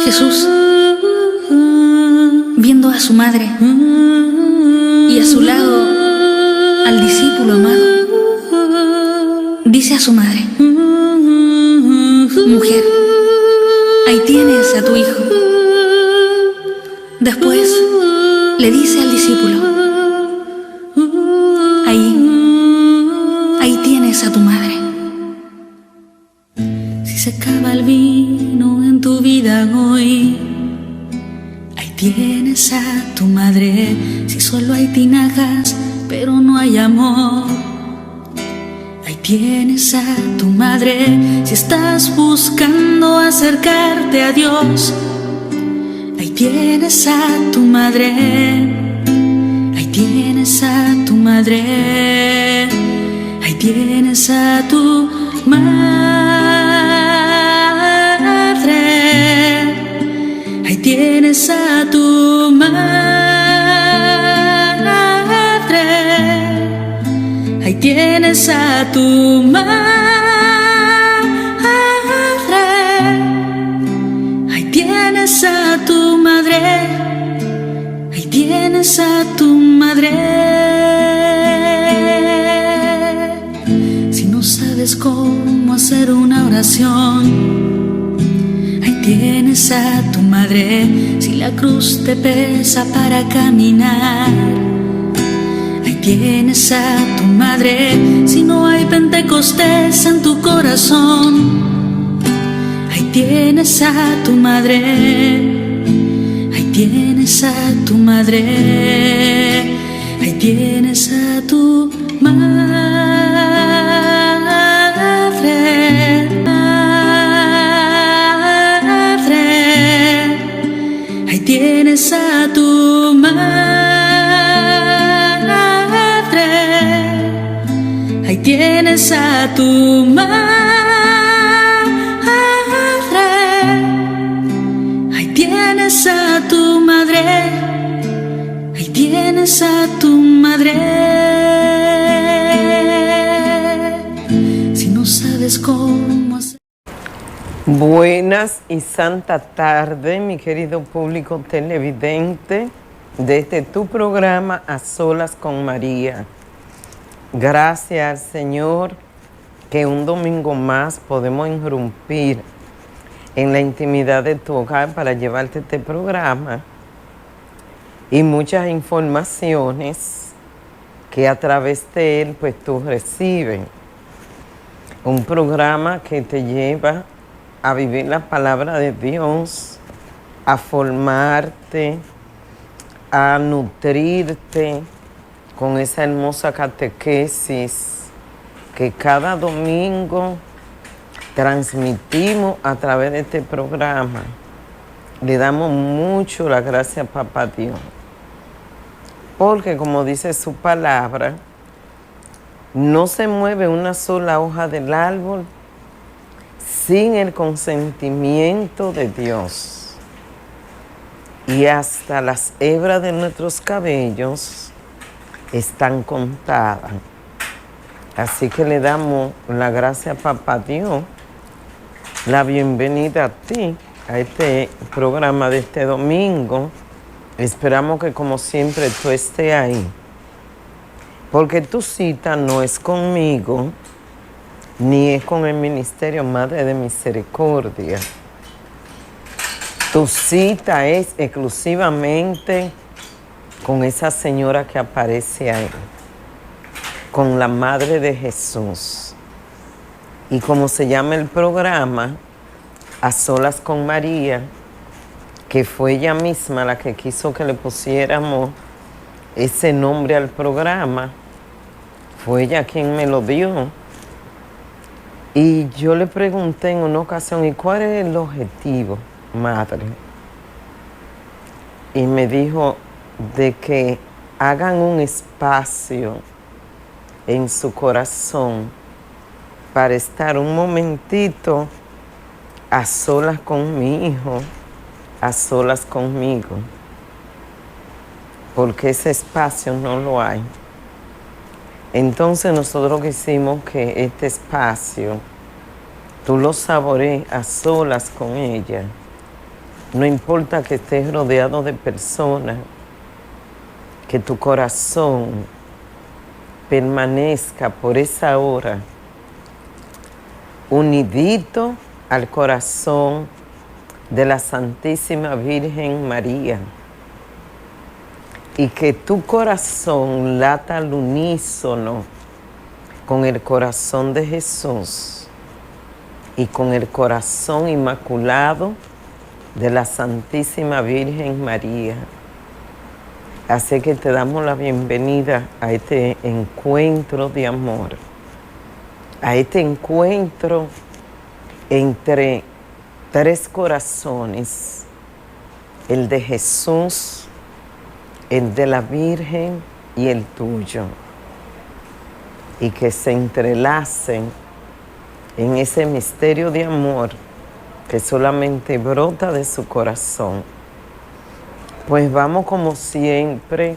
Jesús, viendo a su madre y a su lado al discípulo amado, dice a su madre: mujer, ahí tienes a tu hijo. Después le dice al discípulo: ahí tienes a tu madre. Si se acaba el vino en tu vida hoy, ahí tienes a tu madre. Si solo hay tinajas pero no hay amor, ahí tienes a tu madre. Si estás buscando acercarte a Dios, ahí tienes a tu madre. Ahí tienes a tu madre. Ahí tienes a tu madre. Ahí tienes a tu madre. Ahí tienes a tu madre. Ahí tienes a tu madre. Ahí tienes a tu madre. Si no sabes cómo hacer una oración, ahí tienes a tu madre. Si la cruz te pesa para caminar, ahí tienes a tu madre. Si no hay Pentecostés en tu corazón, ahí tienes a tu madre. Ahí tienes a tu madre. Ahí tienes a tu madre. Ahí tienes a tu madre. Ahí tienes a tu madre. Ahí tienes a tu madre. Ahí tienes a tu madre. Si no sabes cómo hacer. Buenas y santa tarde, mi querido público televidente, desde tu programa A Solas con María. Gracias, Señor, que un domingo más podemos irrumpir en la intimidad de tu hogar para llevarte este programa y muchas informaciones que a través de él pues tú recibes. Un programa que te lleva a vivir la palabra de Dios, a formarte, a nutrirte con esa hermosa catequesis que cada domingo transmitimos a través de este programa. Le damos mucho la gracia a Papá Dios, porque como dice su palabra, no se mueve una sola hoja del árbol sin el consentimiento de Dios. Y hasta las hebras de nuestros cabellos están contadas. Así que le damos la gracia a Papá Dios, la bienvenida a ti, a este programa de este domingo. Esperamos que como siempre tú estés ahí, porque tu cita no es conmigo, ni es con el Ministerio Madre de Misericordia. Tu cita es exclusivamente con esa señora que aparece ahí, con la Madre de Jesús. Y como se llama el programa, A Solas con María, que fue ella misma la que quiso que le pusiéramos ese nombre al programa, fue ella quien me lo dio. Y yo le pregunté en una ocasión: ¿y cuál es el objetivo, madre? Y me dijo de que hagan un espacio en su corazón para estar un momentito a solas con mi hijo, a solas conmigo, porque ese espacio no lo hay. Entonces nosotros quisimos que este espacio tú lo saborees a solas con ella. No importa que estés rodeado de personas, que tu corazón permanezca por esa hora unidito al corazón de la Santísima Virgen María, y que tu corazón lata al unísono con el corazón de Jesús y con el corazón inmaculado de la Santísima Virgen María. Así que te damos la bienvenida a este encuentro de amor, a este encuentro entre tres corazones, el de Jesús, el de la Virgen y el tuyo, y que se entrelacen en ese misterio de amor que solamente brota de su corazón. Pues vamos, como siempre,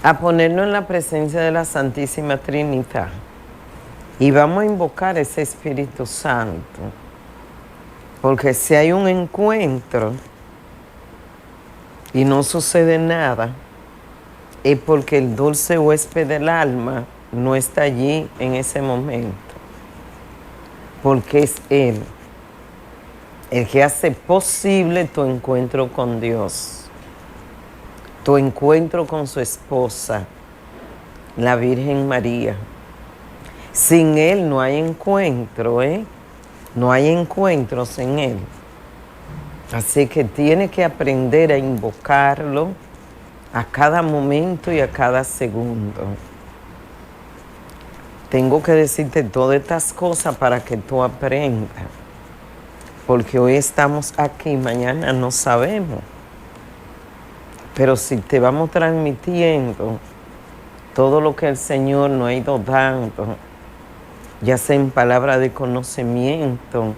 a ponernos en la presencia de la Santísima Trinidad y vamos a invocar ese Espíritu Santo, porque si hay un encuentro y no sucede nada, es porque el dulce huésped del alma no está allí en ese momento, porque es Él el que hace posible tu encuentro con Dios, tu encuentro con su esposa, la Virgen María. Sin Él no hay encuentro, No hay encuentros en Él. Así que tienes que aprender a invocarlo a cada momento y a cada segundo. Tengo que decirte todas estas cosas para que tú aprendas, porque hoy estamos aquí, mañana no sabemos. Pero si te vamos transmitiendo todo lo que el Señor nos ha ido dando, ya sea en palabra de conocimiento,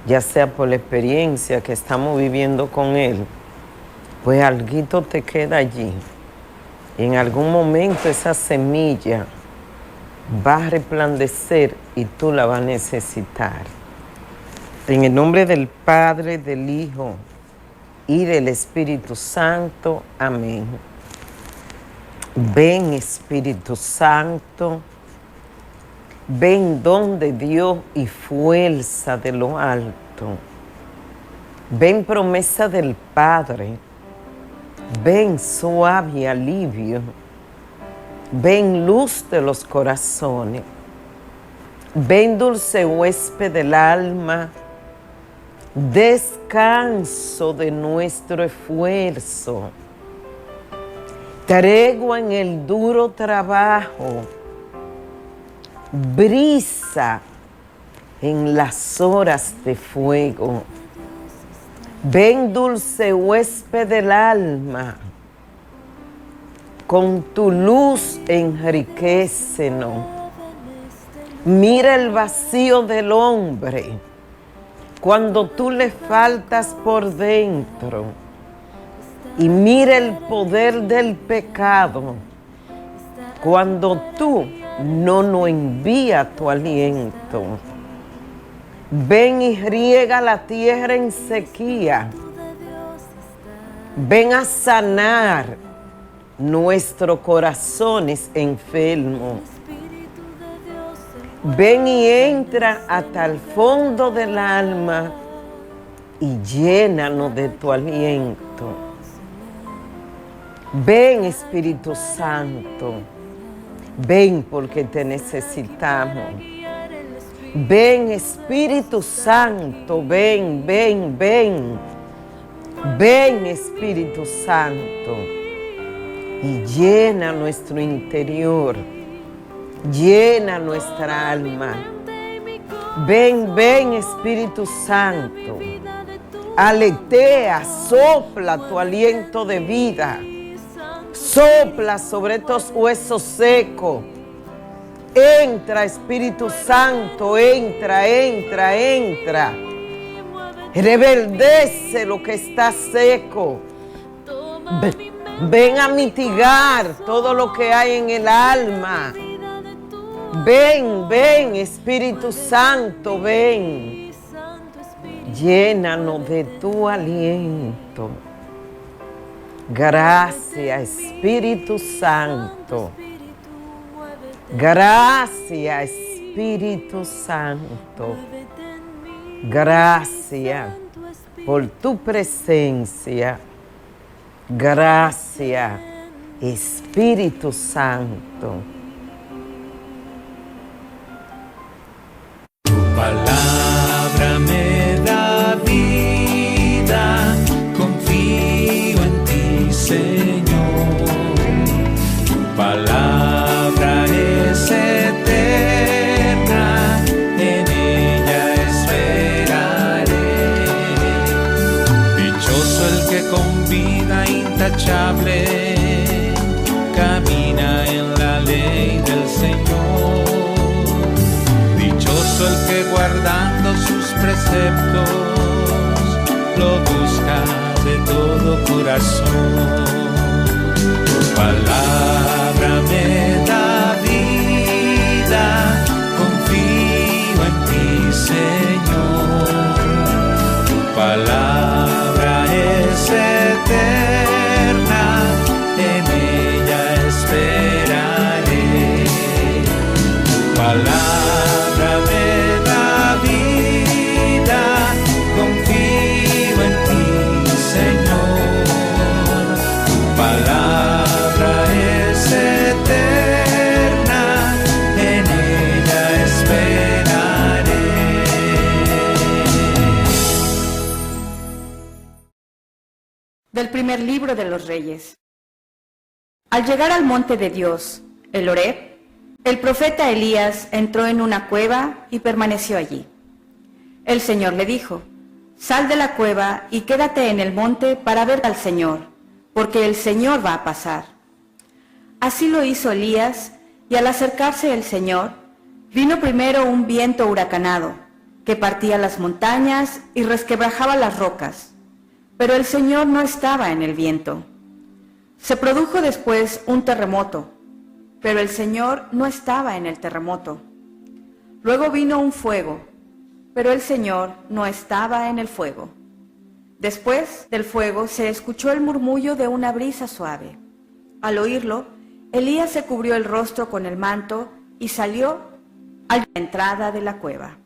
ya sea por la experiencia que estamos viviendo con Él, pues alguito te queda allí. Y en algún momento esa semilla va a resplandecer y tú la vas a necesitar. En el nombre del Padre, del Hijo y del Espíritu Santo. Amén. Ven, Espíritu Santo. Ven, don de Dios y fuerza de lo alto. Ven, promesa del Padre. Ven, suave alivio. Ven, luz de los corazones. Ven, dulce huésped del alma. Descanso de nuestro esfuerzo. Tregua en el duro trabajo. Brisa en las horas de fuego. Ven, dulce huésped del alma, con tu luz enriquécenos. Mira el vacío del hombre cuando tú le faltas por dentro, y mira el poder del pecado cuando tú no nos envías tu aliento. Ven y riega la tierra en sequía. Ven a sanar nuestros corazones enfermos. Ven y entra hasta el fondo del alma y llénanos de tu aliento. Ven, Espíritu Santo. Ven porque te necesitamos. Ven, Espíritu Santo, ven, ven, ven. Ven, Espíritu Santo, y llena nuestro interior, llena nuestra alma. Ven, ven, Espíritu Santo. Aletea, sopla tu aliento de vida. Sopla sobre estos huesos secos. Entra, Espíritu Santo, entra, entra, entra. Reverdece lo que está seco. Ven a mitigar todo lo que hay en el alma. Ven, ven, Espíritu Santo, ven. Llénanos de tu aliento. Gracias, Espíritu Santo. Gracias, Espíritu Santo. Gracias por tu presencia. Gracias, Espíritu Santo. Tu palabra me da vida, confío en ti, Señor. Tu palabra es eterna, en ella esperaré. Dichoso el que con vida intachable camina en la ley del Señor. Dichoso el que guardando sus preceptos lo busca de todo corazón. Tu palabra me da vida, confío en ti, Señor. Tu palabra es eterna, en ella esperaré. Tu palabra me da vida, confío en ti, Señor. Tu palabra es eterna, en ella esperaré. Del primer libro de los Reyes. Al llegar al monte de Dios, el Horeb, el profeta Elías entró en una cueva y permaneció allí. El Señor le dijo: sal de la cueva y quédate en el monte para ver al Señor, porque el Señor va a pasar. Así lo hizo Elías, y al acercarse el Señor, vino primero un viento huracanado, que partía las montañas y resquebrajaba las rocas. Pero el Señor no estaba en el viento. Se produjo después un terremoto, pero el Señor no estaba en el terremoto. Luego vino un fuego, pero el Señor no estaba en el fuego. Después del fuego se escuchó el murmullo de una brisa suave. Al oírlo, Elías se cubrió el rostro con el manto y salió a la entrada de la cueva.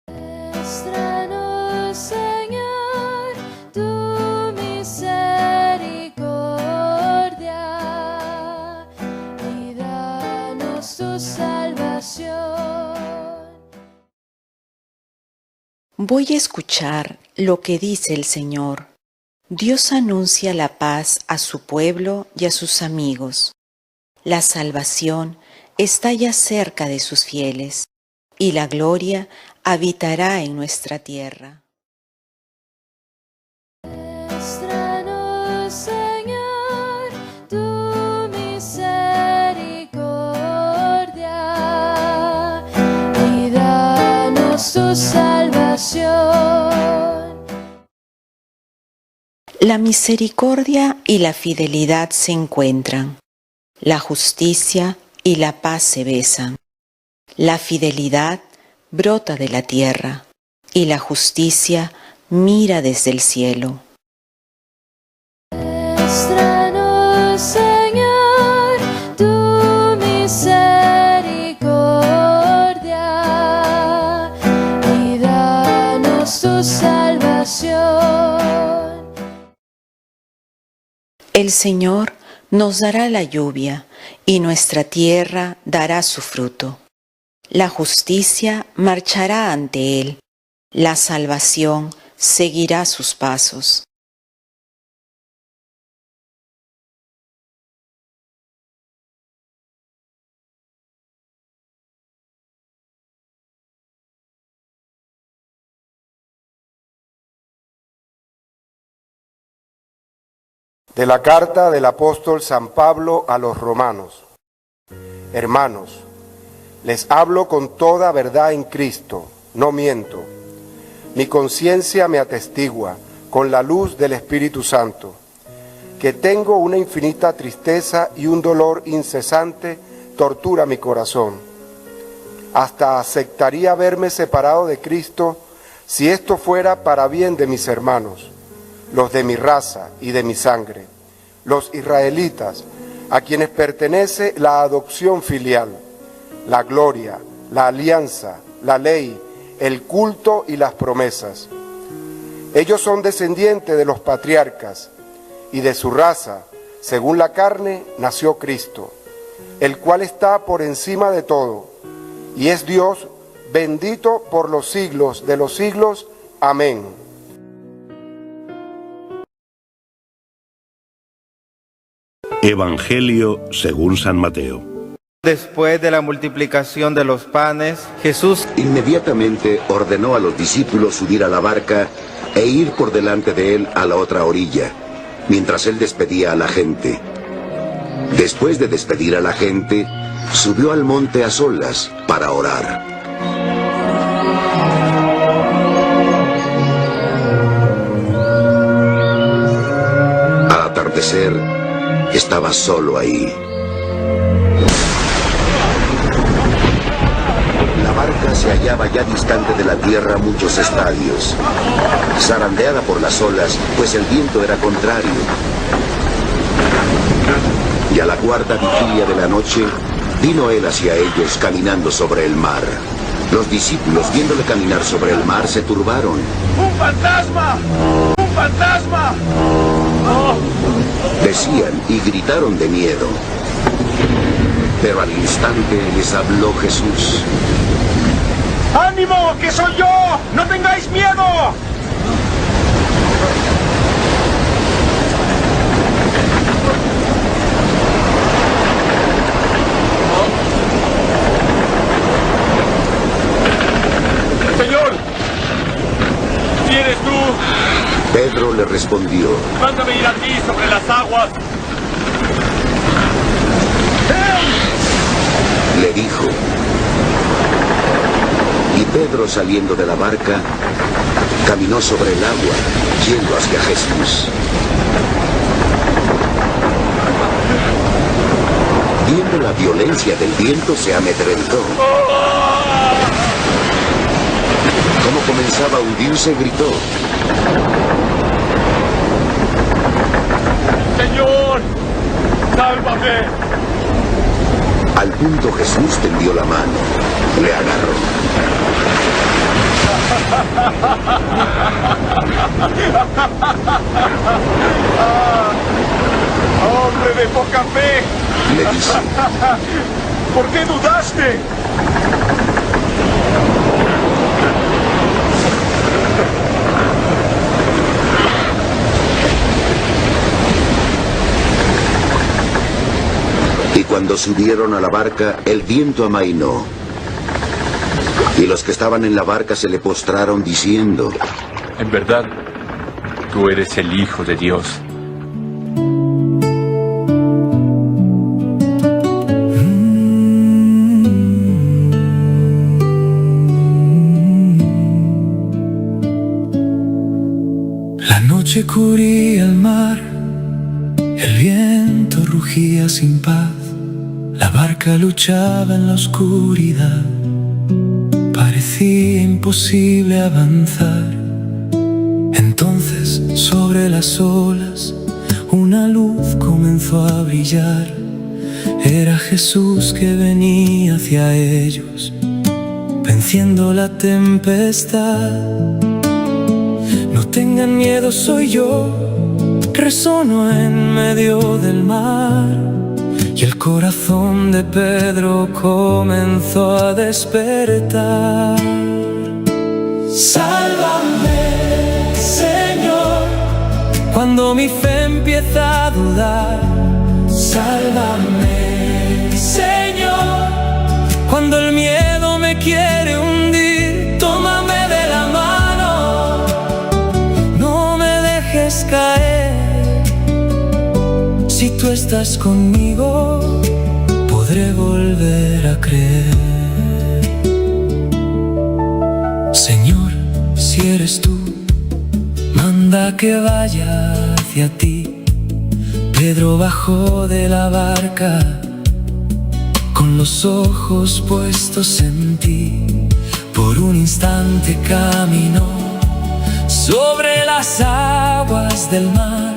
Muéstranos, Señor, tu misericordia y danos tu salvación. Voy a escuchar lo que dice el Señor. Dios anuncia la paz a su pueblo y a sus amigos. La salvación está ya cerca de sus fieles, y la gloria habitará en nuestra tierra. Muéstranos, Señor, tu misericordia y danos tu salvación. La misericordia y la fidelidad se encuentran. La justicia y la paz se besan. La fidelidad brota de la tierra y la justicia mira desde el cielo. Muéstranos, Señor, tu misericordia y danos tu salvación. El Señor nos dará la lluvia y nuestra tierra dará su fruto. La justicia marchará ante Él, la salvación seguirá sus pasos. De la carta del apóstol San Pablo a los romanos. Hermanos, les hablo con toda verdad en Cristo, no miento. Mi conciencia me atestigua con la luz del Espíritu Santo, que tengo una infinita tristeza y un dolor incesante tortura mi corazón. Hasta aceptaría verme separado de Cristo si esto fuera para bien de mis hermanos, los de mi raza y de mi sangre, los israelitas, a quienes pertenece la adopción filial, la gloria, la alianza, la ley, el culto y las promesas. Ellos son descendientes de los patriarcas, y de su raza, según la carne, nació Cristo, el cual está por encima de todo, y es Dios bendito por los siglos de los siglos. Amén. Evangelio según San Mateo. Después de la multiplicación de los panes, Jesús inmediatamente ordenó a los discípulos subir a la barca e ir por delante de él a la otra orilla, mientras él despedía a la gente. Después de despedir a la gente, subió al monte a solas para orar. Al atardecer, estaba solo ahí. La barca se hallaba ya distante de la tierra muchos estadios, zarandeada por las olas, pues el viento era contrario. Y a la cuarta vigilia de la noche, vino él hacia ellos caminando sobre el mar. Los discípulos, viéndole caminar sobre el mar, se turbaron. ¡Un fantasma! ¡Un fantasma! ¡Oh! Decían y gritaron de miedo. Pero al instante les habló Jesús. ¡Ánimo, que soy yo! ¡No tengáis miedo! Señor, ¿quién eres tú? Pedro le respondió. Mándame ir a ti sobre las aguas. Le dijo. Y Pedro, saliendo de la barca, caminó sobre el agua, yendo hacia Jesús. Viendo la violencia del viento, se amedrentó. Como comenzaba a hundirse, gritó. Señor, sálvame. Al punto Jesús tendió la mano, le agarró. ¡Hombre de poca fe! Le dice. ¿Por qué dudaste? Y cuando subieron a la barca, el viento amainó. Y los que estaban en la barca se le postraron diciendo. En verdad, tú eres el Hijo de Dios. La noche cubría el mar, el viento rugía sin paz, la barca luchaba en la oscuridad, parecía imposible avanzar. Entonces, sobre las olas, una luz comenzó a brillar. Era Jesús que venía hacia ellos, venciendo la tempestad. No tengan miedo, soy yo, resonó en medio del mar. Y el corazón de Pedro comenzó a despertar. Sálvame, Señor, cuando mi fe empieza a dudar. Sálvame, Señor, cuando el miedo me quiere hundir. Tómame de la mano, no me dejes caer. Si tú estás conmigo, podré volver a creer. Señor, si eres tú, manda que vaya hacia ti. Pedro bajó de la barca con los ojos puestos en ti. Por un instante caminó sobre las aguas del mar.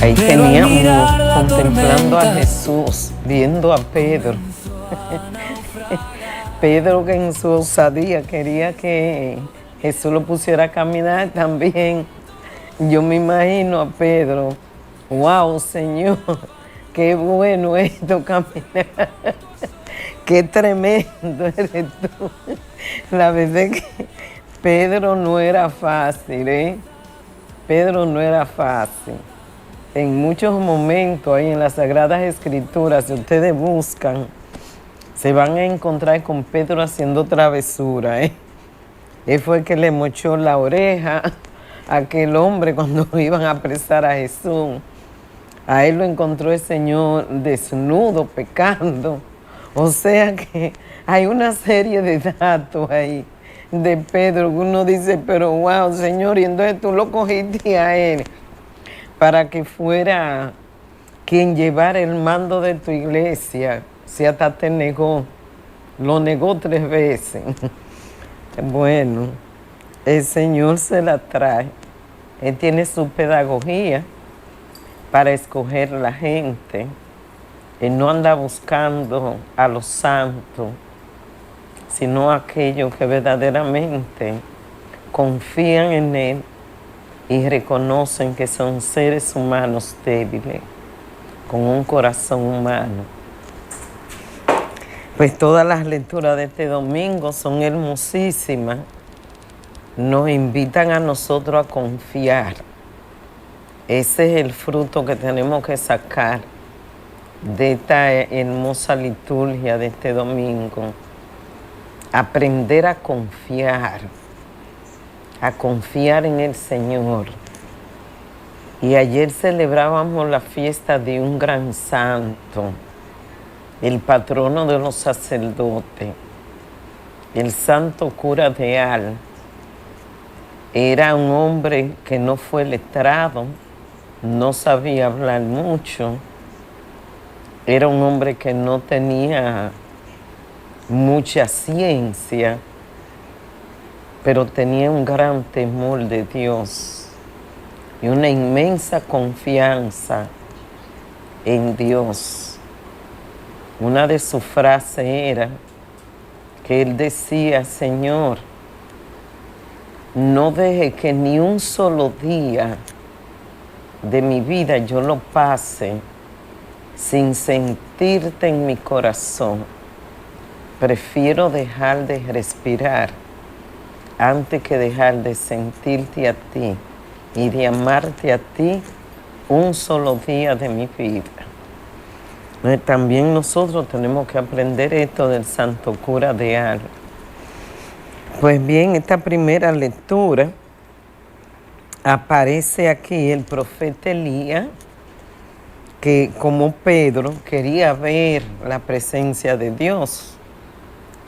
Ahí Pero al mirar teníamos la contemplando a tormenta, Jesús, viendo a Pedro. Pedro, que en su osadía quería que Jesús lo pusiera a caminar también. Yo me imagino a Pedro, wow, Señor, qué bueno esto caminar. Qué tremendo eres tú. La verdad es que Pedro no era fácil, ¿eh? Pedro no era fácil. En muchos momentos ahí en las Sagradas Escrituras, si ustedes buscan, se van a encontrar con Pedro haciendo travesura, ¿eh? Él fue el que le mochó la oreja a aquel hombre cuando iban a apresar a Jesús. A él lo encontró el Señor desnudo, pecando. O sea que hay una serie de datos ahí de Pedro que uno dice, pero wow, Señor, y entonces tú lo cogiste a él para que fuera quien llevara el mando de tu iglesia. Si hasta te negó, lo negó 3 veces. Bueno, el Señor se la trae. Él tiene su pedagogía para escoger la gente. Él no anda buscando a los santos, sino a aquellos que verdaderamente confían en Él y reconocen que son seres humanos débiles, con un corazón humano. Pues todas las lecturas de este domingo son hermosísimas. Nos invitan a nosotros a confiar. Ese es el fruto que tenemos que sacar de esta hermosa liturgia de este domingo. Aprender a confiar en el Señor. Y ayer celebrábamos la fiesta de un gran santo, el patrono de los sacerdotes, el santo cura de Ars. Era un hombre que no fue letrado, no sabía hablar mucho, era un hombre que no tenía mucha ciencia, pero tenía un gran temor de Dios y una inmensa confianza en Dios. Una de sus frases era que él decía, Señor, no deje que ni un solo día de mi vida yo lo pase sin sentirte en mi corazón. Prefiero dejar de respirar antes que dejar de sentirte a ti y de amarte a ti un solo día de mi vida. También nosotros tenemos que aprender esto del santo cura de Ars. Pues bien, esta primera lectura aparece aquí el profeta Elías, que como Pedro quería ver la presencia de Dios.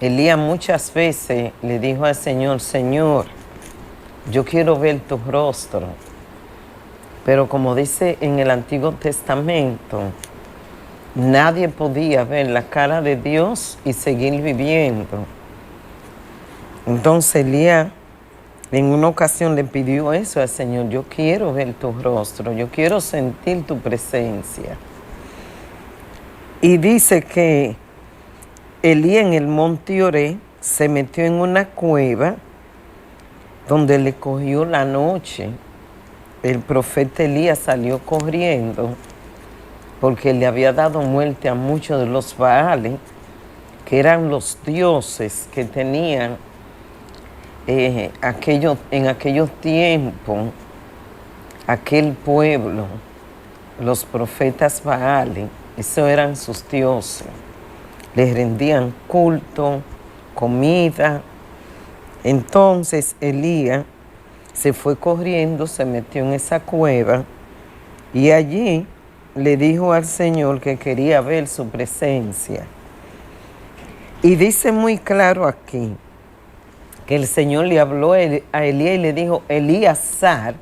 Elías muchas veces le dijo al Señor, Señor, yo quiero ver tu rostro. Pero como dice en el Antiguo Testamento, nadie podía ver la cara de Dios y seguir viviendo. Entonces Elías en una ocasión le pidió eso al Señor, yo quiero ver tu rostro, yo quiero sentir tu presencia. Y dice que Elías en el monte Oré se metió en una cueva donde le cogió la noche. El profeta Elías salió corriendo porque le había dado muerte a muchos de los Baales, que eran los dioses que tenían en aquellos tiempos, aquel pueblo, los profetas Baales, esos eran sus dioses. Les rendían culto, comida. Entonces Elías se fue corriendo, se metió en esa cueva y allí le dijo al Señor que quería ver su presencia. Y dice muy claro aquí que el Señor le habló a Elías y le dijo, Elías, sal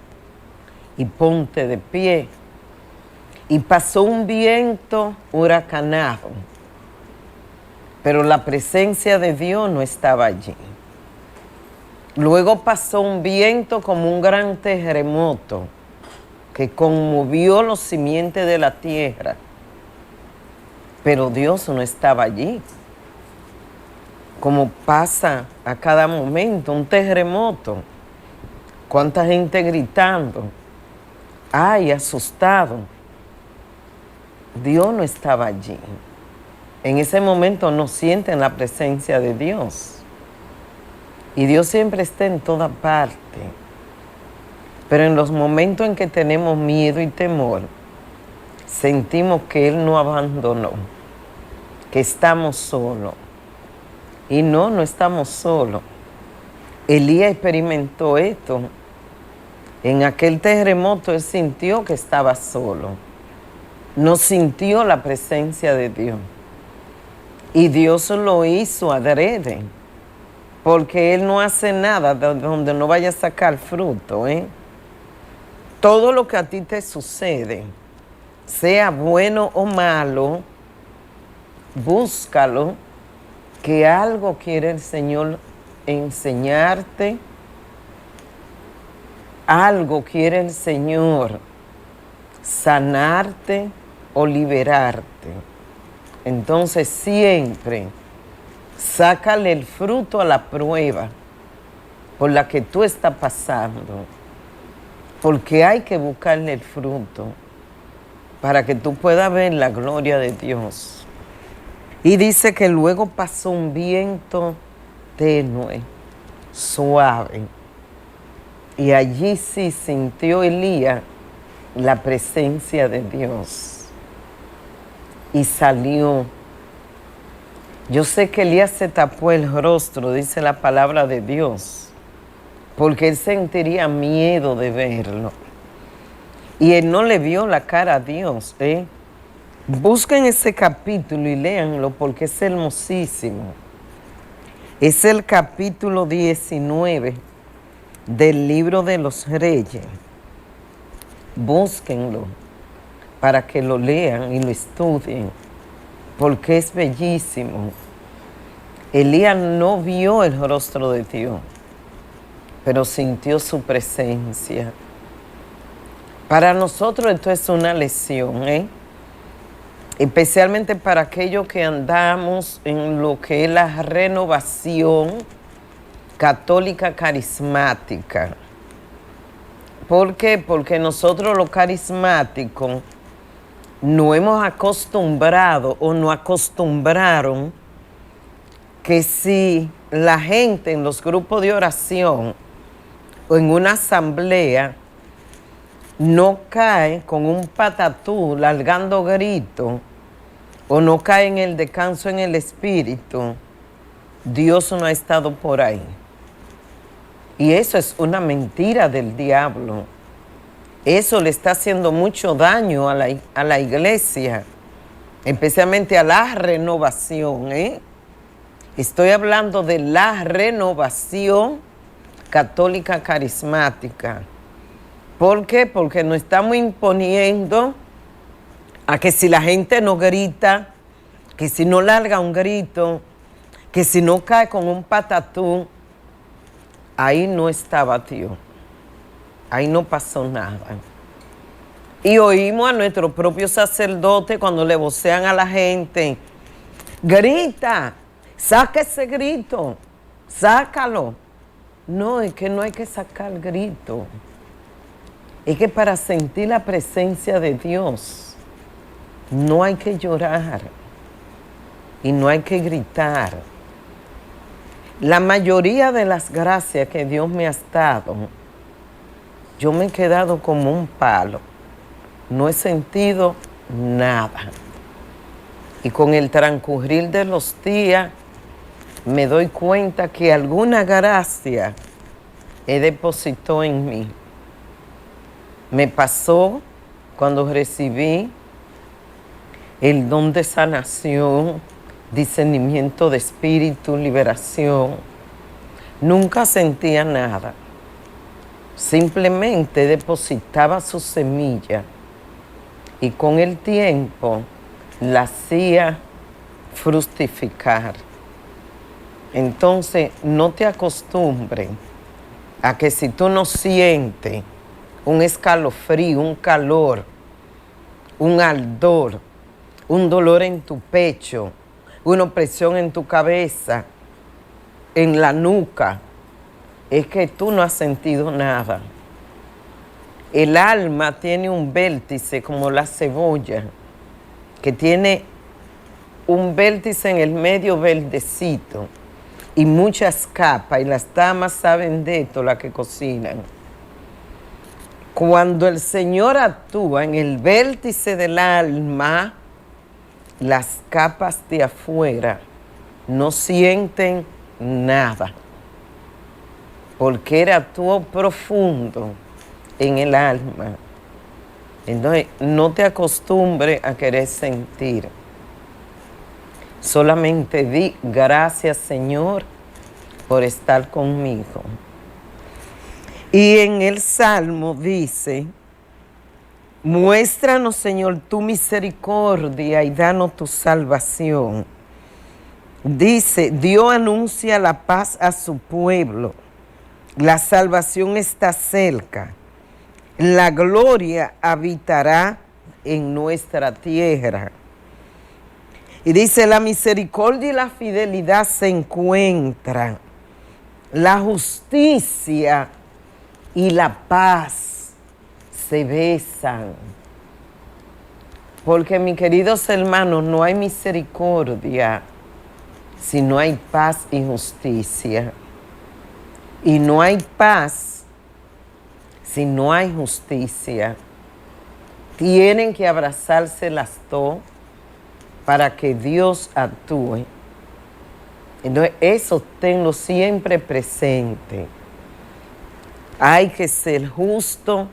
y ponte de pie. y pasó un viento huracanado, pero la presencia de Dios no estaba allí. Luego pasó un viento como un gran terremoto que conmovió los cimientos de la tierra, pero Dios no estaba allí. Como pasa a cada momento, un terremoto, cuánta gente gritando, ay, asustado. Dios no estaba allí. En ese momento no sienten la presencia de Dios. Y Dios siempre está en toda parte. Pero en los momentos en que tenemos miedo y temor, sentimos que Él nos abandonó, que estamos solos. Y no estamos solos. Elías experimentó esto. En aquel terremoto él sintió que estaba solo. No sintió la presencia de Dios. Y Dios lo hizo adrede. Porque Él no hace nada donde no vaya a sacar fruto. Todo lo que a ti te sucede, sea bueno o malo, búscalo, que algo quiere el Señor enseñarte, algo quiere el Señor sanarte o liberarte. Entonces siempre sácale el fruto a la prueba por la que tú estás pasando, porque hay que buscarle el fruto para que tú puedas ver la gloria de Dios. Y dice que luego pasó un viento tenue, suave, y allí sí sintió Elías la presencia de Dios y salió. Yo sé que Elías se tapó el rostro, dice la palabra de Dios, porque él sentiría miedo de verlo. Y él no le vio la cara a Dios. Busquen ese capítulo y léanlo porque es hermosísimo. Es el capítulo 19 del libro de los Reyes. Búsquenlo para que lo lean y lo estudien, porque es bellísimo. Elías no vio el rostro de Dios, pero sintió su presencia. Para nosotros esto es una lección, especialmente para aquellos que andamos en lo que es la renovación católica carismática. ¿Por qué? Porque nosotros los carismáticos no hemos acostumbrado o no acostumbraron que si la gente en los grupos de oración o en una asamblea no cae con un patatú largando gritos o no cae en el descanso en el espíritu, Dios no ha estado por ahí. Y eso es una mentira del diablo. Eso le está haciendo mucho daño a la iglesia, especialmente a la renovación. Estoy hablando de la renovación católica carismática. ¿Por qué? Porque nos estamos imponiendo a que si la gente no grita, que si no larga un grito, que si no cae con un patatú, ahí no estaba Dios. Ahí no pasó nada. Y oímos a nuestro propio sacerdote cuando le vocean a la gente, grita, saca ese grito, sácalo. No, es que no hay que sacar grito. Es que para sentir la presencia de Dios no hay que llorar y no hay que gritar. La mayoría de las gracias que Dios me ha dado, yo me he quedado como un palo. No he sentido nada. Y con el transcurrir de los días, me doy cuenta que alguna gracia Él depositó en mí. Me pasó cuando recibí el don de sanación, discernimiento de espíritu, liberación. Nunca sentía nada. Simplemente depositaba su semilla y con el tiempo la hacía fructificar. Entonces, no te acostumbres a que si tú no sientes un escalofrío, un calor, un ardor, un dolor en tu pecho, una opresión en tu cabeza, en la nuca, es que tú no has sentido nada. El alma tiene un vértice como la cebolla, que tiene un vértice en el medio verdecito y muchas capas, y las damas saben de esto, las que cocinan. Cuando el Señor actúa en el vértice del alma, las capas de afuera no sienten nada, porque Él actuó profundo en el alma. Entonces, no te acostumbres a querer sentir. Solamente di gracias, Señor, por estar conmigo. Y en el Salmo dice, muéstranos, Señor, tu misericordia y danos tu salvación. Dice, Dios anuncia la paz a su pueblo. La salvación está cerca. La gloria habitará en nuestra tierra. Y dice, la misericordia y la fidelidad se encuentran. La justicia y la paz se besan. Porque, mis queridos hermanos, no hay misericordia si no hay paz y justicia. Y no hay paz si no hay justicia. Tienen que abrazarse las dos para que Dios actúe. Entonces, eso tenlo siempre presente. Hay que ser justo,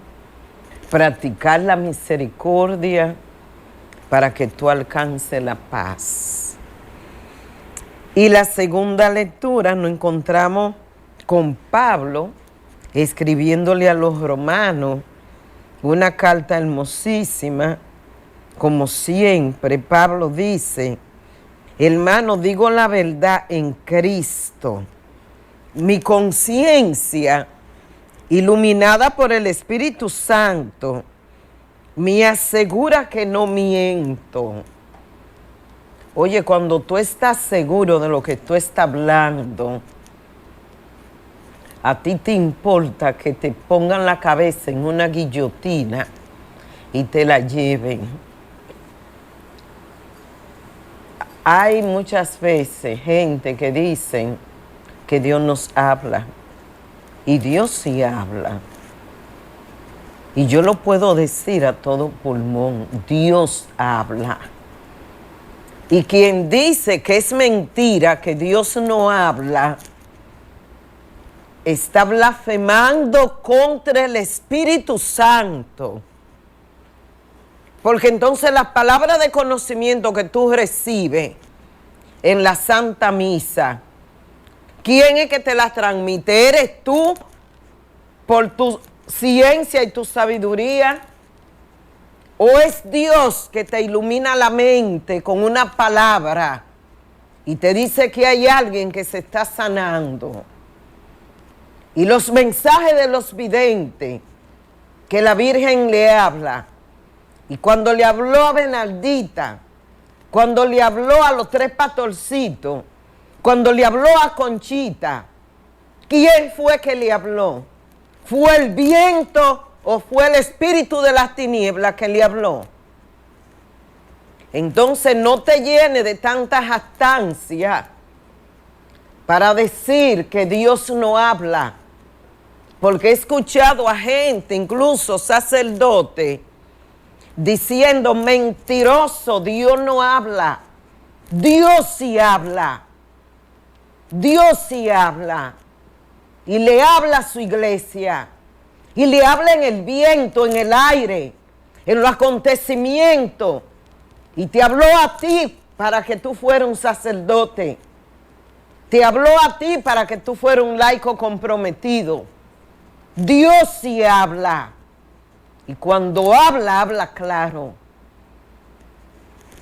practicar la misericordia para que tú alcances la paz. Y la segunda lectura nos encontramos con Pablo escribiéndole a los romanos una carta hermosísima. Como siempre, Pablo dice, hermano, digo la verdad en Cristo. Mi conciencia, iluminada por el Espíritu Santo, me asegura que no miento. Oye, cuando tú estás seguro de lo que tú estás hablando, a ti te importa que te pongan la cabeza en una guillotina y te la lleven. Hay muchas veces gente que dicen que Dios nos habla. Y Dios sí habla. Y yo lo puedo decir a todo pulmón, Dios habla. Y quien dice que es mentira, que Dios no habla, está blasfemando contra el Espíritu Santo. Porque entonces las palabras de conocimiento que tú recibes en la Santa Misa, ¿quién es que te las transmite? ¿Eres tú por tu ciencia y tu sabiduría? ¿O es Dios que te ilumina la mente con una palabra y te dice que hay alguien que se está sanando? Y los mensajes de los videntes que la Virgen le habla, y cuando le habló a Bernardita, cuando le habló a los 3 pastorcitos, cuando le habló a Conchita, ¿quién fue que le habló? ¿Fue el viento o fue el espíritu de las tinieblas que le habló? Entonces no te llenes de tanta jactancia para decir que Dios no habla. Porque he escuchado a gente, incluso sacerdotes, diciendo, mentiroso, Dios no habla. Dios sí habla. Dios sí habla. Y le habla a su iglesia. Y le habla en el viento, en el aire, en los acontecimientos. Y te habló a ti para que tú fueras un sacerdote. Te habló a ti para que tú fueras un laico comprometido. Dios sí habla. Y cuando habla, habla claro.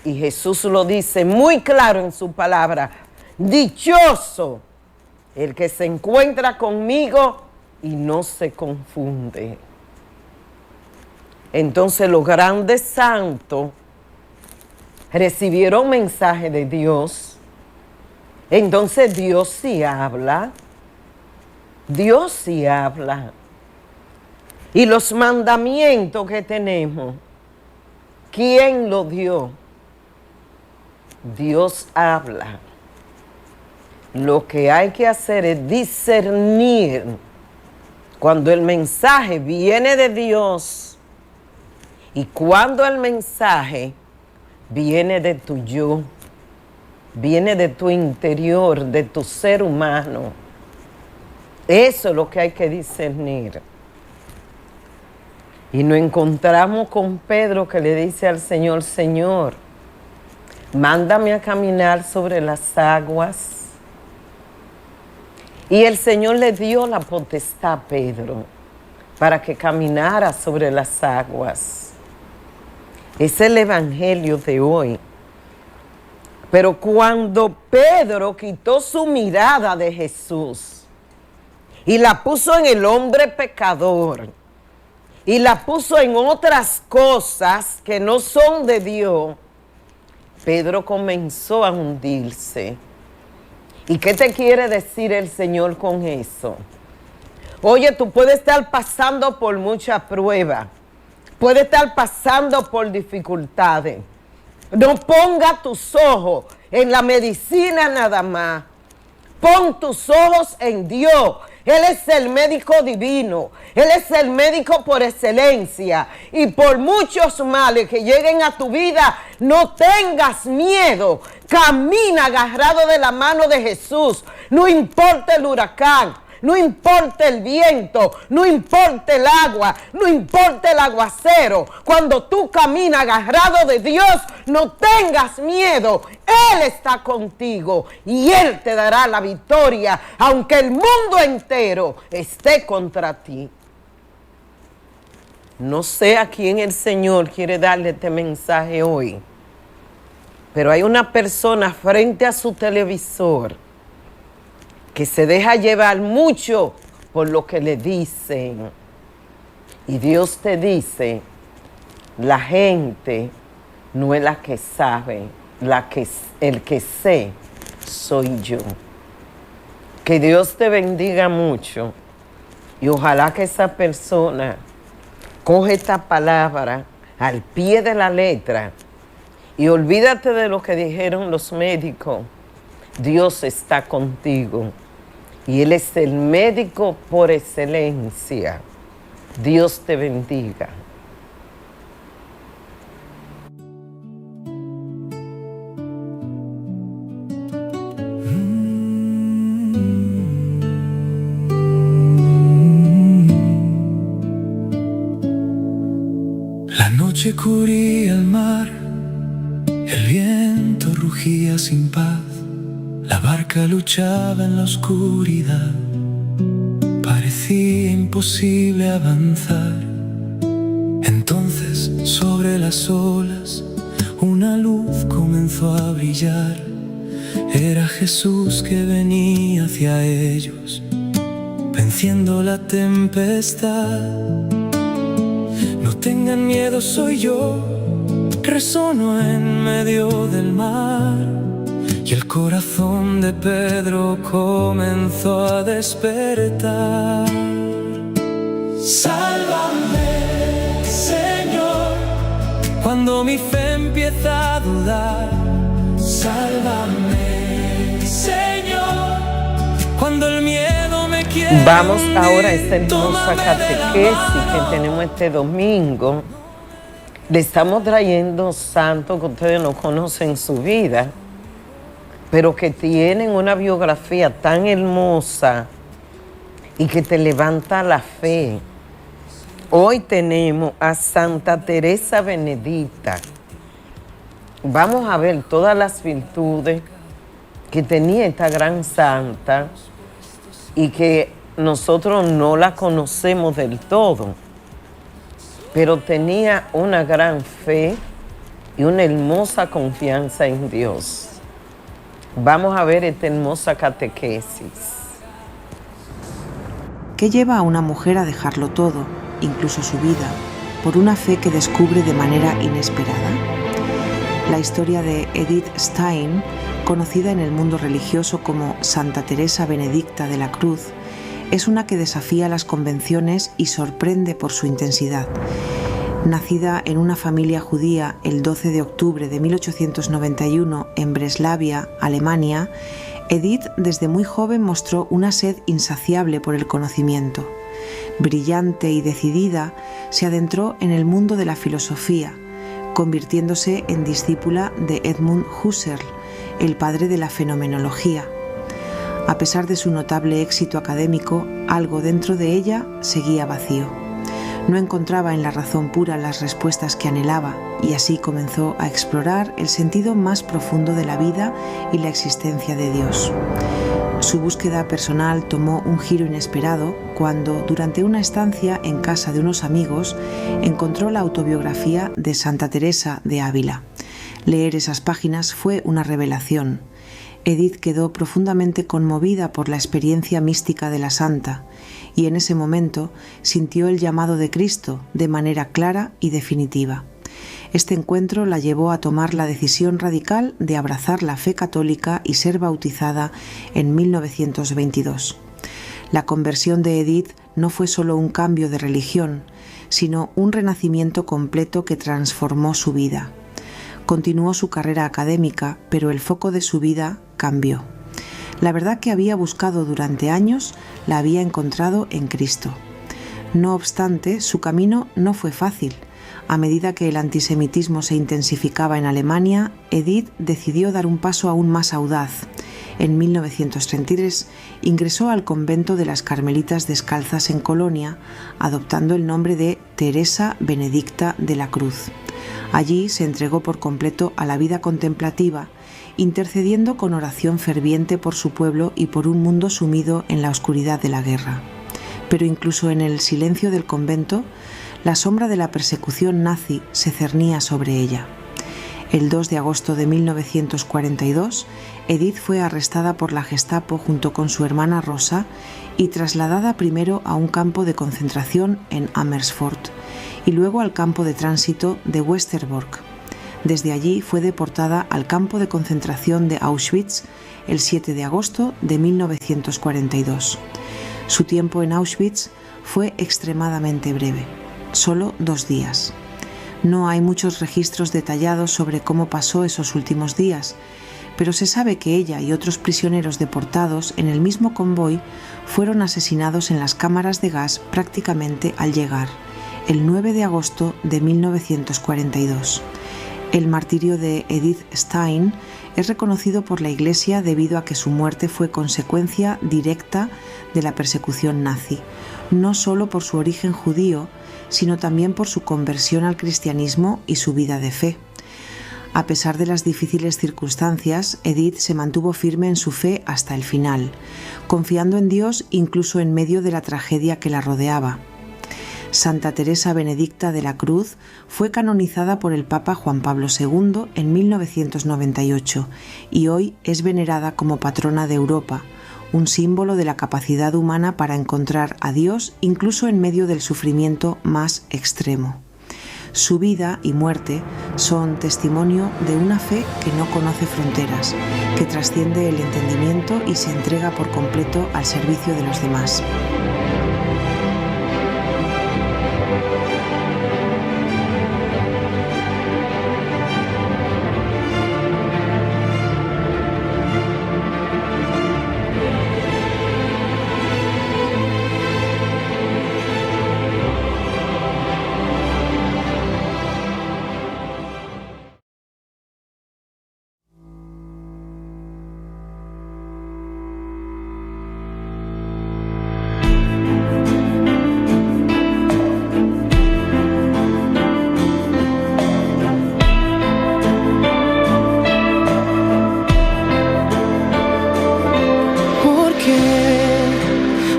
Y Jesús lo dice muy claro en su palabra: dichoso el que se encuentra conmigo y no se confunde. Entonces los grandes santos recibieron mensaje de Dios. Entonces Dios sí habla. Dios sí habla. Y los mandamientos que tenemos, ¿quién lo dio? Dios habla. Lo que hay que hacer es discernir cuando el mensaje viene de Dios y cuando el mensaje viene de tu yo, viene de tu interior, de tu ser humano. Eso es lo que hay que discernir. Y nos encontramos con Pedro, que le dice al Señor: Señor, mándame a caminar sobre las aguas. Y el Señor le dio la potestad a Pedro para que caminara sobre las aguas. Es el evangelio de hoy. Pero cuando Pedro quitó su mirada de Jesús y la puso en el hombre pecador y la puso en otras cosas que no son de Dios, Pedro comenzó a hundirse. ¿Y qué te quiere decir el Señor con eso? Oye, tú puedes estar pasando por mucha prueba, puedes estar pasando por dificultades. No ponga tus ojos en la medicina nada más. Pon tus ojos en Dios. Él es el médico divino. Él es el médico por excelencia. Y por muchos males que lleguen a tu vida, no tengas miedo. Camina agarrado de la mano de Jesús. No importa el huracán, no importa el viento, no importa el agua, no importa el aguacero. Cuando tú caminas agarrado de Dios, no tengas miedo. Él está contigo y Él te dará la victoria, aunque el mundo entero esté contra ti. No sé a quién el Señor quiere darle este mensaje hoy, pero hay una persona frente a su televisor que se deja llevar mucho por lo que le dicen. Y Dios te dice: la gente no es la que sabe, el que sé soy yo. Que Dios te bendiga mucho y ojalá que esa persona coge esta palabra al pie de la letra y olvídate de lo que dijeron los médicos. Dios está contigo y Él es el médico por excelencia. Dios te bendiga. La noche cubría el mar, el viento rugía sin paz, la barca luchaba en la oscuridad, parecía imposible avanzar. Entonces, sobre las olas, una luz comenzó a brillar. Era Jesús que venía hacia ellos, venciendo la tempestad. No tengan miedo, soy yo, resono en medio del mar. Y el corazón de Pedro comenzó a despertar. Sálvame, Señor, cuando mi fe empieza a dudar. Sálvame, Señor, cuando el miedo me quiere. Vamos ahora a esta hermosa catequesis que tenemos este domingo. Le estamos trayendo santos que ustedes no conocen su vida, pero que tienen una biografía tan hermosa y que te levanta la fe. Hoy tenemos a Santa Teresa Benedicta. Vamos a ver todas las virtudes que tenía esta gran santa y que nosotros no la conocemos del todo, pero tenía una gran fe, y una hermosa confianza en Dios. Vamos a ver esta hermosa catequesis. ¿Qué lleva a una mujer a dejarlo todo, incluso su vida, por una fe que descubre de manera inesperada? La historia de Edith Stein, conocida en el mundo religioso como Santa Teresa Benedicta de la Cruz, es una que desafía las convenciones y sorprende por su intensidad. Nacida en una familia judía el 12 de octubre de 1891 en Breslavia, Alemania, Edith desde muy joven mostró una sed insaciable por el conocimiento. Brillante y decidida, se adentró en el mundo de la filosofía, convirtiéndose en discípula de Edmund Husserl, el padre de la fenomenología. A pesar de su notable éxito académico, algo dentro de ella seguía vacío. No encontraba en la razón pura las respuestas que anhelaba y así comenzó a explorar el sentido más profundo de la vida y la existencia de Dios. Su búsqueda personal tomó un giro inesperado cuando, durante una estancia en casa de unos amigos, encontró la autobiografía de Santa Teresa de Ávila. Leer esas páginas fue una revelación. Edith quedó profundamente conmovida por la experiencia mística de la santa y en ese momento sintió el llamado de Cristo de manera clara y definitiva. Este encuentro la llevó a tomar la decisión radical de abrazar la fe católica y ser bautizada en 1922. La conversión de Edith no fue solo un cambio de religión, sino un renacimiento completo que transformó su vida. Continuó su carrera académica, pero el foco de su vida cambió. La verdad que había buscado durante años la había encontrado en Cristo. No obstante, su camino no fue fácil. A medida que el antisemitismo se intensificaba en Alemania, Edith decidió dar un paso aún más audaz. En 1933 ingresó al convento de las Carmelitas Descalzas en Colonia, adoptando el nombre de Teresa Benedicta de la Cruz. Allí se entregó por completo a la vida contemplativa, intercediendo con oración ferviente por su pueblo y por un mundo sumido en la oscuridad de la guerra. Pero incluso en el silencio del convento, la sombra de la persecución nazi se cernía sobre ella. El 2 de agosto de 1942, Edith fue arrestada por la Gestapo junto con su hermana Rosa y trasladada primero a un campo de concentración en Amersfoort y luego al campo de tránsito de Westerbork. Desde allí fue deportada al campo de concentración de Auschwitz el 7 de agosto de 1942. Su tiempo en Auschwitz fue extremadamente breve, solo 2 días. No hay muchos registros detallados sobre cómo pasó esos últimos días, pero se sabe que ella y otros prisioneros deportados en el mismo convoy fueron asesinados en las cámaras de gas prácticamente al llegar, el 9 de agosto de 1942. El martirio de Edith Stein es reconocido por la Iglesia debido a que su muerte fue consecuencia directa de la persecución nazi, no solo por su origen judío, sino también por su conversión al cristianismo y su vida de fe. A pesar de las difíciles circunstancias, Edith se mantuvo firme en su fe hasta el final, confiando en Dios incluso en medio de la tragedia que la rodeaba. Santa Teresa Benedicta de la Cruz fue canonizada por el Papa Juan Pablo II en 1998 y hoy es venerada como patrona de Europa, un símbolo de la capacidad humana para encontrar a Dios incluso en medio del sufrimiento más extremo. Su vida y muerte son testimonio de una fe que no conoce fronteras, que trasciende el entendimiento y se entrega por completo al servicio de los demás.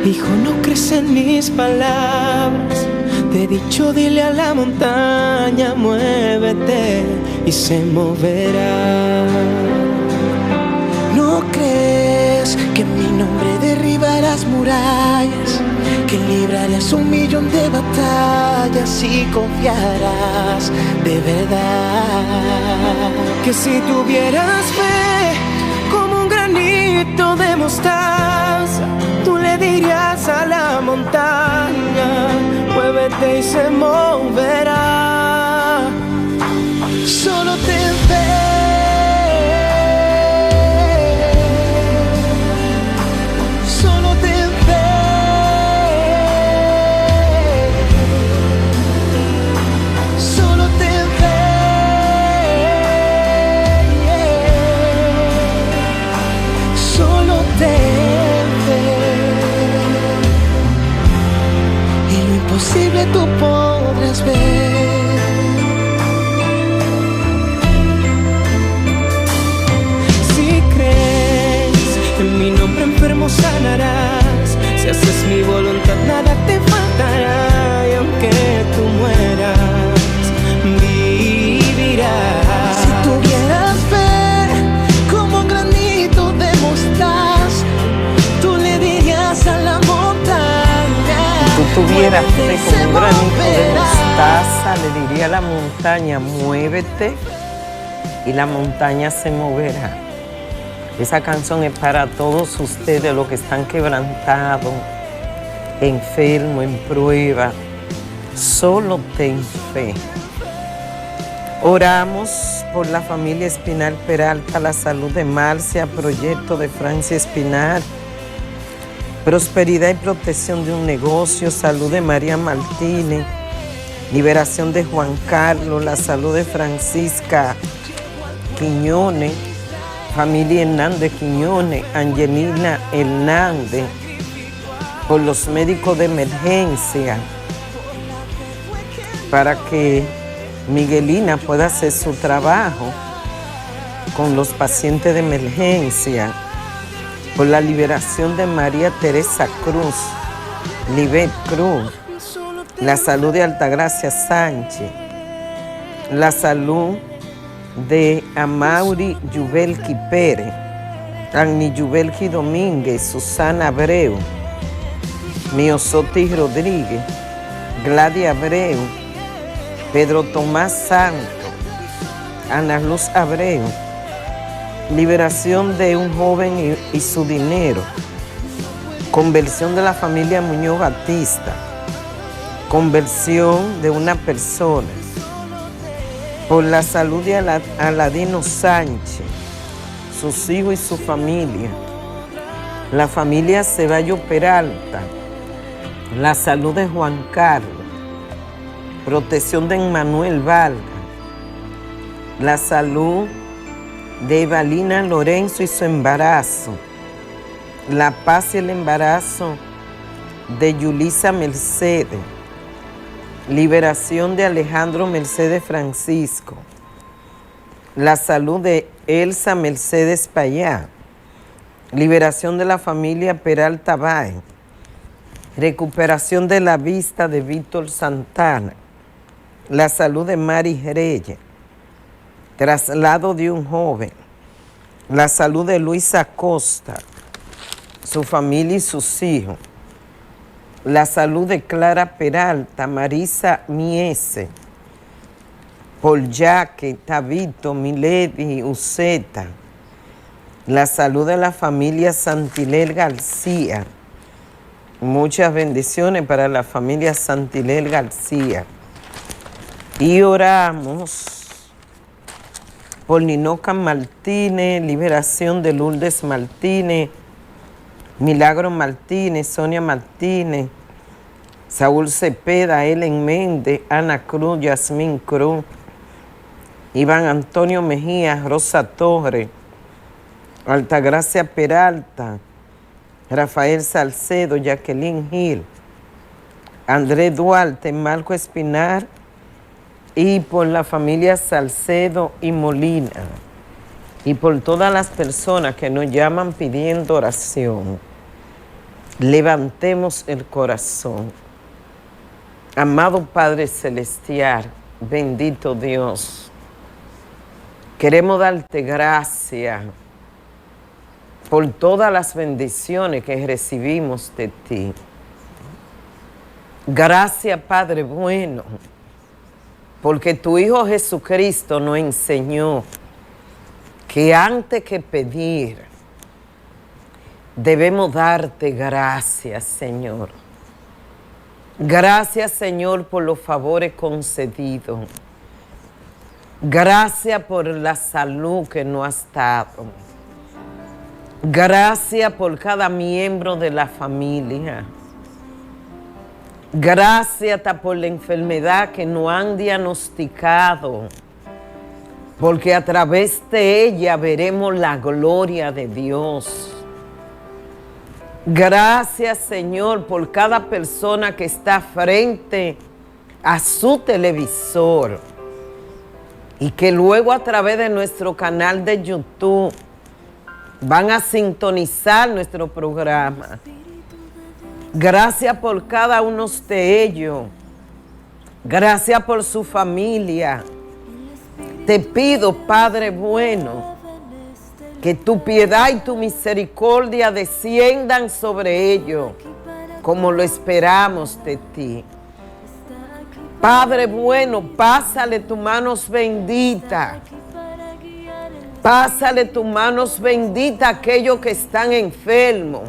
Hijo, no crees en mis palabras, Te he dicho, dile a la montaña, muévete y se moverá. ¿No crees que en mi nombre derribarás murallas? Que librarás 1.000.000 de batallas y confiarás de verdad. Que si tuvieras fe como un granito de mostaza, tú le dirías a la montaña, muévete y se moverá. Solo ten fe. Solo ten fe. Solo ten fe. Solo ten fe. Y lo imposible tú podrás ver. Enfermo sanarás, si haces mi voluntad nada te faltará, y aunque tú mueras, vivirás. Si tuvieras fe como un granito de mostaza, tú le dirías a la montaña. Si tú tuvieras fe como un granito de mostaza, le diría a la montaña, muévete, y la montaña se moverá. Esa canción es para todos ustedes, los que están quebrantados, enfermos, en prueba. Solo ten fe. Oramos por la familia Espinal Peralta, la salud de Marcia, proyecto de Francia Espinal, prosperidad y protección de un negocio, salud de María Martínez, liberación de Juan Carlos, la salud de Francisca Quiñones, familia Hernández Quiñones, Angelina Hernández, por los médicos de emergencia, para que Miguelina pueda hacer su trabajo con los pacientes de emergencia, por la liberación de María Teresa Cruz, Libet Cruz, la salud de Altagracia Sánchez, la salud de Amaury Yubelki Pérez, Annie Yubelki Domínguez, Susana Abreu, Miosotis Rodríguez, Gladia Abreu, Pedro Tomás Santos, Ana Luz Abreu, liberación de un joven y su dinero, conversión de la familia Muñoz Batista, conversión de una persona, por la salud de Aladino Sánchez, sus hijos y su familia, la familia Ceballo Peralta, la salud de Juan Carlos, protección de Emmanuel Valga, la salud de Evalina Lorenzo y su embarazo, la paz y el embarazo de Yulisa Mercedes, liberación de Alejandro Mercedes Francisco, la salud de Elsa Mercedes Payá, liberación de la familia Peralta Báez, recuperación de la vista de Víctor Santana, la salud de Mari Reyes, traslado de un joven, la salud de Luisa Costa, su familia y sus hijos, la salud de Clara Peralta, Marisa Miese, Paul Jaque, Tabito, Milady, Uceta, la salud de la familia Santiler García. Muchas bendiciones para la familia Santiler García. Y oramos por Ninoca Martínez, liberación de Lourdes Martínez, Milagro Martínez, Sonia Martínez, Saúl Cepeda, Ellen Méndez, Ana Cruz, Yasmín Cruz, Iván Antonio Mejía, Rosa Torres, Altagracia Peralta, Rafael Salcedo, Jacqueline Gil, Andrés Duarte, Marco Espinar, y por la familia Salcedo y Molina, y por todas las personas que nos llaman pidiendo oración. Levantemos el corazón. Amado Padre Celestial, bendito Dios, queremos darte gracias por todas las bendiciones que recibimos de ti. Gracias, Padre bueno, porque tu Hijo Jesucristo nos enseñó que antes que pedir, debemos darte gracias, Señor. Gracias, Señor, por los favores concedidos. Gracias por la salud que nos has dado. Gracias por cada miembro de la familia. Gracias por la enfermedad que nos han diagnosticado, porque a través de ella veremos la gloria de Dios. Gracias, Señor, por cada persona que está frente a su televisor y que luego a través de nuestro canal de YouTube van a sintonizar nuestro programa. Gracias por cada uno de ellos. Gracias por su familia. Te pido, Padre bueno, que tu piedad y tu misericordia desciendan sobre ellos, como lo esperamos de ti. Padre bueno, pásale tus manos benditas. Pásale tus manos benditas a aquellos que están enfermos,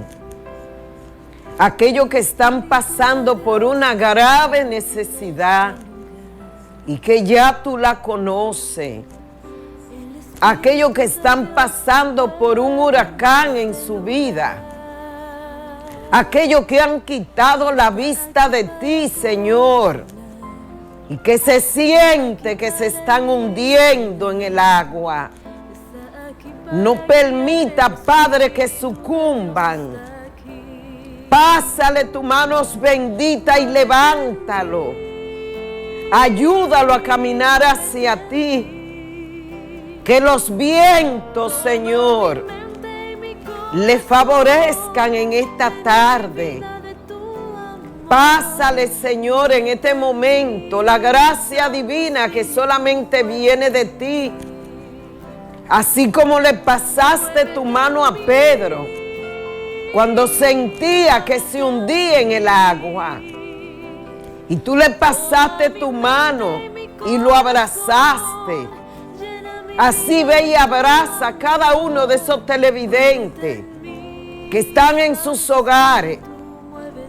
aquellos que están pasando por una grave necesidad y que ya tú la conoces. Aquellos que están pasando por un huracán en su vida. Aquellos que han quitado la vista de ti, Señor, y que se siente que se están hundiendo en el agua. No permita, Padre, que sucumban. Pásale tus manos benditas y levántalo. Ayúdalo a caminar hacia ti. Que los vientos, Señor, le favorezcan en esta tarde. Pásale, Señor, en este momento la gracia divina que solamente viene de ti. Así como le pasaste tu mano a Pedro cuando sentía que se hundía en el agua. Y tú le pasaste tu mano y lo abrazaste. Así ve y abraza a cada uno de esos televidentes que están en sus hogares,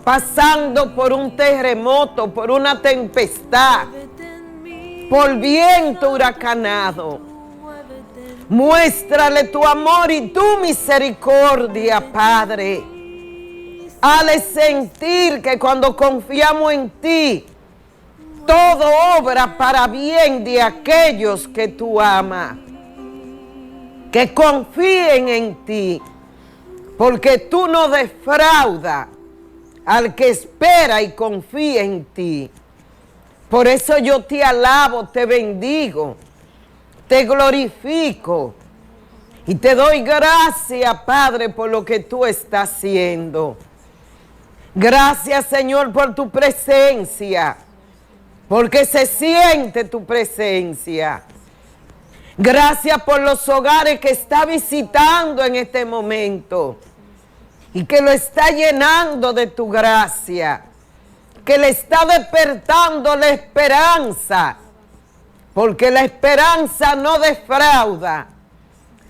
pasando por un terremoto, por una tempestad, por viento huracanado. Muéstrale tu amor y tu misericordia, Padre. Hale sentir que cuando confiamos en ti, todo obra para bien de aquellos que tú amas. Que confíen en ti, porque tú no defraudas al que espera y confía en ti. Por eso yo te alabo, te bendigo, te glorifico y te doy gracias, Padre, por lo que tú estás haciendo. Gracias, Señor, por tu presencia, porque se siente tu presencia. Gracias por los hogares que está visitando en este momento y que lo está llenando de tu gracia, que le está despertando la esperanza, porque la esperanza no defrauda.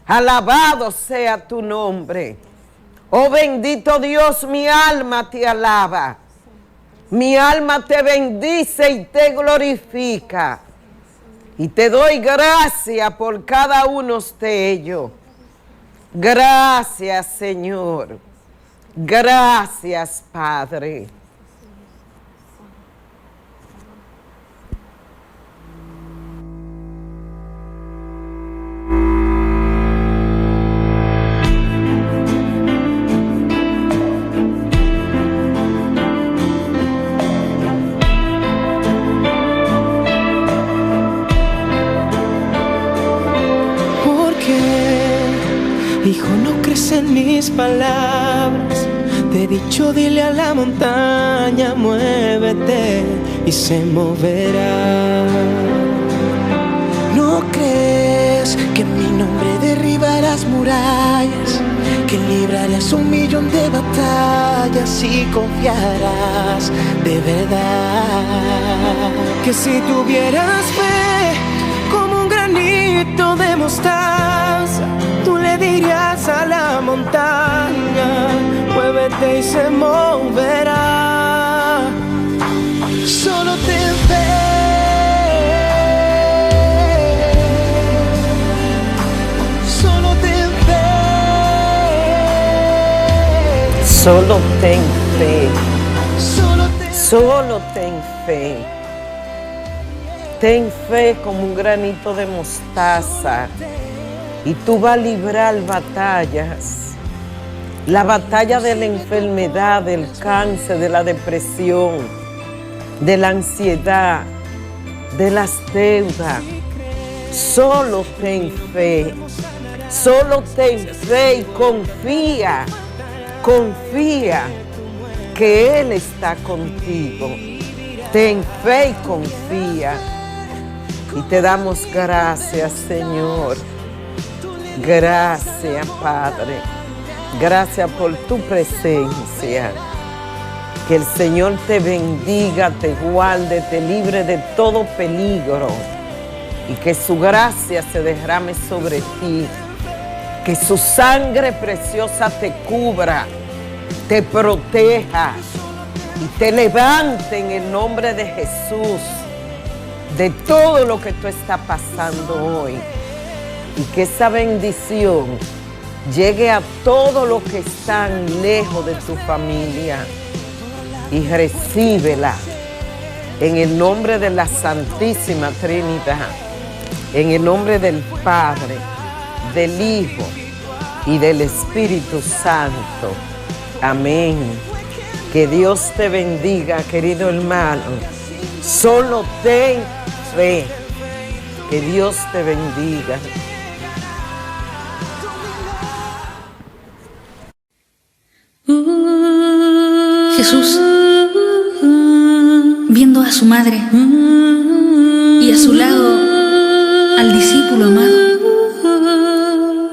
Alabado sea tu nombre. Oh bendito Dios, mi alma te alaba. Mi alma te bendice y te glorifica. Y te doy gracias por cada uno de ellos. Gracias, Señor. Gracias, Padre. Hijo, no crees en mis palabras, te dicho, dile a la montaña, muévete y se moverá. ¿No crees que en mi nombre derribarás murallas? Que librarás 1.000.000 de batallas y confiarás de verdad. Que si tuvieras fe como un granito de mostaza, tú le dirías a la montaña, muévete y se moverá. Solo ten fe. Solo ten fe. Solo ten fe. Ten fe como un granito de mostaza y tú vas a librar batallas. La batalla de la enfermedad, del cáncer, de la depresión, de la ansiedad, de las deudas. Solo ten fe. Solo ten fe y confía. Confía que Él está contigo. Ten fe y confía. Y te damos gracias, Señor. Gracias, Padre. Gracias por tu presencia. Que el Señor te bendiga, te guarde, te libre de todo peligro. Y que su gracia se derrame sobre ti. Que su sangre preciosa te cubra, te proteja y te levante en el nombre de Jesús de todo lo que tú estás pasando hoy. Y que esa bendición llegue a todos los que están lejos de tu familia. Y recíbela en el nombre de la Santísima Trinidad, en el nombre del Padre, del Hijo y del Espíritu Santo. Amén. Que Dios te bendiga, querido hermano. Solo ten fe. Que Dios te bendiga. Jesús, viendo a su madre y a su lado al discípulo amado,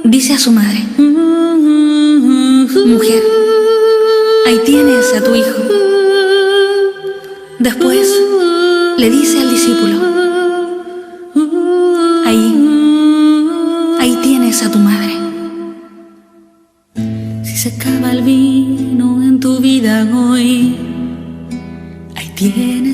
dice a su madre: mujer, ahí tienes a tu hijo. Después le dice al discípulo: ahí tienes a tu madre. Si se acaba el vino en tu vida hoy, ahí tienes